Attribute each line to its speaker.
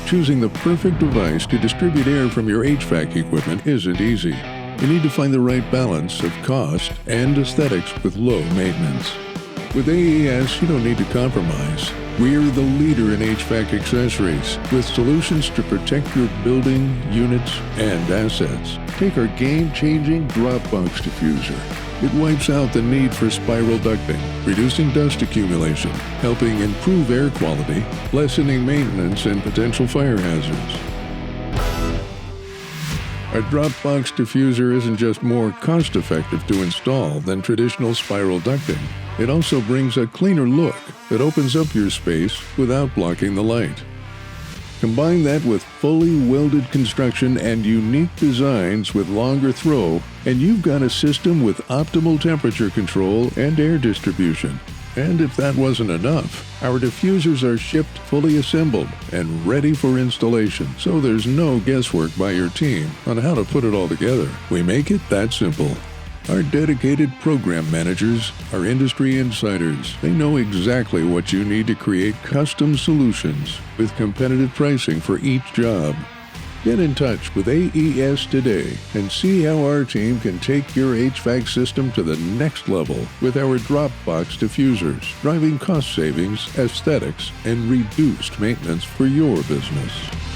Speaker 1: choosing the perfect device to distribute air from your HVAC equipment isn't easy. You need to find the right balance of cost and aesthetics with low maintenance. With AES, you don't need to compromise. We're the leader in HVAC accessories with solutions to protect your building, units, and assets. Take our game-changing Drop Box Diffuser. It wipes out the need for spiral ducting, reducing dust accumulation, helping improve air quality, lessening maintenance and potential fire hazards. Our Drop Box Diffuser isn't just more cost-effective to install than traditional spiral ducting. It also brings a cleaner look that opens up your space without blocking the light. Combine that with fully welded construction and unique designs with longer throw, and you've got a system with optimal temperature control and air distribution. And if that wasn't enough, our diffusers are shipped fully assembled and ready for installation, so there's no guesswork by your team on how to put it all together. We make it that simple. Our dedicated program managers are industry insiders. They know exactly what you need to create custom solutions with competitive pricing for each job. Get in touch with AES today and see how our team can take your HVAC system to the next level with our Drop Box Diffusers, driving cost savings, aesthetics, and reduced maintenance for your business.